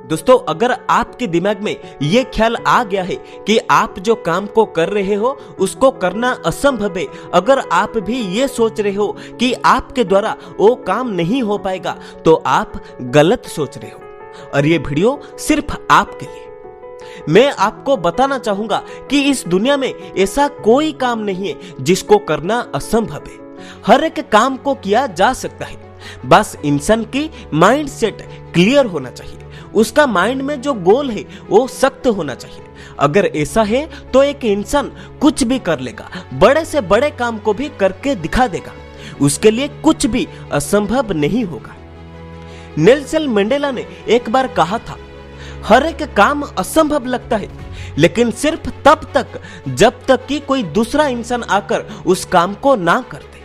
दोस्तों, अगर आपके दिमाग में ये ख्याल आ गया है कि आप जो काम को कर रहे हो उसको करना असंभव है, अगर आप भी ये सोच रहे हो कि आपके द्वारा वो काम नहीं हो पाएगा, तो आप गलत सोच रहे हो और ये वीडियो सिर्फ आपके लिए। मैं आपको बताना चाहूंगा कि इस दुनिया में ऐसा कोई काम नहीं है जिसको करना असंभव है। हर एक काम को किया जा सकता है, बस इंसान की माइंड सेट क्लियर होना चाहिए। उसका माइंड में जो गोल है वो सख्त होना चाहिए। अगर ऐसा है तो एक इंसान कुछ भी कर लेगा, बड़े से बड़े काम को भी करके दिखा देगा। उसके लिए कुछ भी असंभव नहीं होगा। नेल्सन मंडेला ने एक बार कहा था, हर एक काम असंभव लगता है, लेकिन सिर्फ तब तक जब तक कि कोई दूसरा इंसान आकर उस काम को ना कर दे।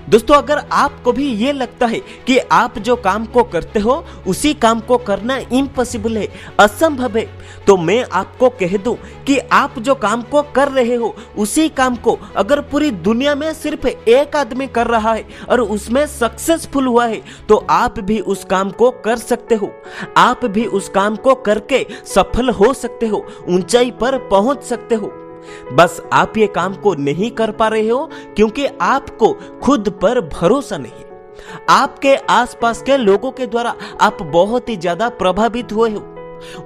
दोस्तों, अगर आपको भी ये लगता है कि आप जो काम को करते हो उसी काम को करना इम्पॉसिबल है, असंभव है, तो मैं आपको कह दूं कि आप जो काम को कर रहे हो उसी काम को अगर पूरी दुनिया में सिर्फ एक आदमी कर रहा है और उसमें सक्सेसफुल हुआ है, तो आप भी उस काम को कर सकते हो। आप भी उस काम को करके सफल हो सकते हो, ऊंचाई पर पहुंच सकते हो। बस आप ये काम को नहीं कर पा रहे हो क्योंकि आपको खुद पर भरोसा नहीं। आपके आसपास के लोगों के द्वारा आप बहुत ही ज्यादा प्रभावित हुए हो।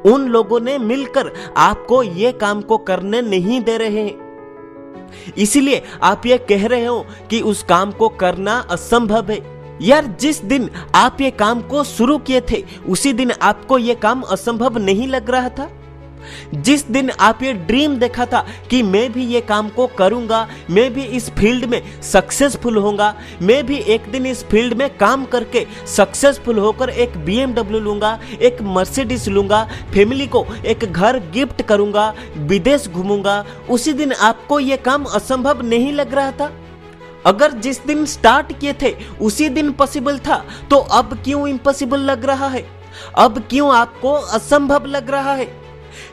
उन लोगों ने मिलकर आपको ये काम को करने नहीं दे रहे हैं, इसीलिए आप ये कह रहे हो कि उस काम को करना असंभव है। यार, जिस दिन आप ये काम को शुरू किए थे उसी दिन आपको ये काम असंभव नहीं लग रहा था। जिस दिन आप ये ड्रीम देखा था कि मैं भी ये काम को करूंगा, मैं भी इस फील्ड में सक्सेसफुल होऊंगा, मैं भी एक दिन इस फील्ड में काम करके सक्सेसफुल होकर एक BMW लूंगा, एक मर्सिडीज लूंगा, फैमिली को एक घर गिफ्ट करूंगा, विदेश घूमूंगा, उसी दिन आपको ये काम असंभव नहीं लग रहा था। अगर जिस दिन स्टार्ट किए थे उसी दिन पॉसिबल था, तो अब क्यों इम्पॉसिबल लग रहा है? अब क्यों आपको असंभव लग रहा है?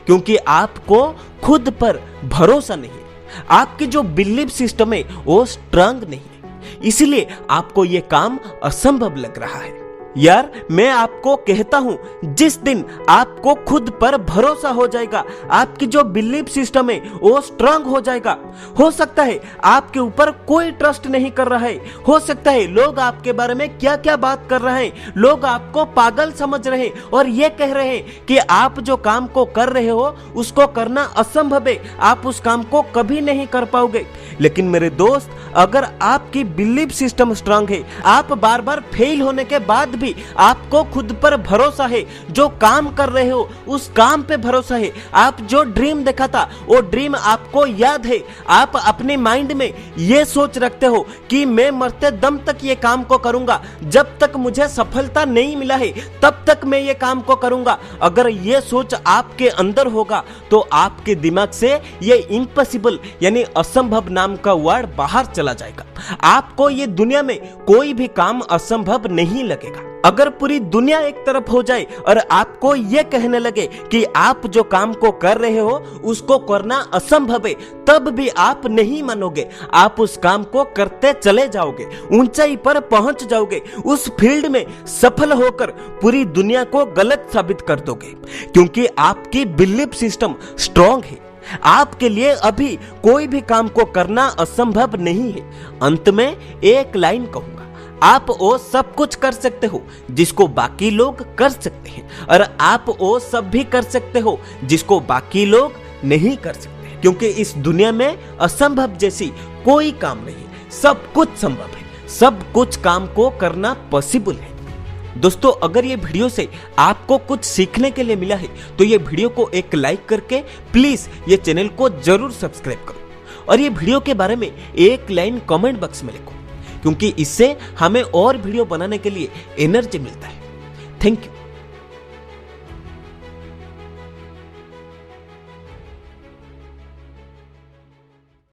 क्योंकि आपको खुद पर भरोसा नहीं है। आपकी जो बिलीफ सिस्टम है वो स्ट्रांग नहीं है, इसलिए आपको ये काम असंभव लग रहा है। यार, मैं आपको कहता हूं, जिस दिन आपको खुद पर भरोसा हो जाएगा, आपकी जो बिलीफ सिस्टम है वो स्ट्रांग हो जाएगा। हो सकता है आपके ऊपर कोई ट्रस्ट नहीं कर रहा है, हो सकता है लोग आपके बारे में क्या क्या बात कर रहे हैं, लोग आपको पागल समझ रहे हैं और ये कह रहे हैं कि आप जो काम को कर रहे हो उसको करना असंभव है, आप उस काम को कभी नहीं कर पाओगे। लेकिन मेरे दोस्त, अगर आपकी बिलीफ सिस्टम स्ट्रांग है, आप बार बार फेल होने के बाद भी आपको खुद पर भरोसा है, जो काम कर रहे हो उस काम पे भरोसा है, आप जो ड्रीम देखा था वो ड्रीम आपको याद है, आप अपने माइंड में ये सोच रखते हो कि मैं मरते दम तक ये काम को करूंगा, जब तक मुझे सफलता नहीं मिला है तब तक मैं ये काम को करूंगा। अगर ये सोच आपके अंदर होगा तो आपके दिमाग से ये इम्पॉसिबल यानी असंभव नाम का वर्ड बाहर चला जाएगा। आपको ये दुनिया में कोई भी काम असंभव नहीं लगेगा। अगर पूरी दुनिया एक तरफ हो जाए और आपको ये कहने लगे कि आप जो काम को कर रहे हो उसको करना असंभव है, तब भी आप नहीं मानोगे, आप उस काम को करते चले जाओगे, ऊंचाई पर पहुंच जाओगे, उस फील्ड में सफल होकर पूरी दुनिया को गलत साबित कर दोगे, क्योंकि आपकी बिलीफ सिस्टम स्ट्रांग है। आपके लिए अभी कोई भी काम को करना असंभव नहीं है। अंत में एक लाइन कहूंगा, आप वो सब कुछ कर सकते हो जिसको बाकी लोग कर सकते हैं, और आप वो सब भी कर सकते हो जिसको बाकी लोग नहीं कर सकते, क्योंकि इस दुनिया में असंभव जैसी कोई काम नहीं, सब कुछ संभव है, सब कुछ काम को करना पॉसिबल है। दोस्तों, अगर ये वीडियो से आपको कुछ सीखने के लिए मिला है तो ये वीडियो को एक लाइक करके प्लीज ये चैनल को जरूर सब्सक्राइब करो और ये वीडियो के बारे में एक लाइन कमेंट बॉक्स में लिखो, क्योंकि इससे हमें और वीडियो बनाने के लिए एनर्जी मिलता है। Thank you.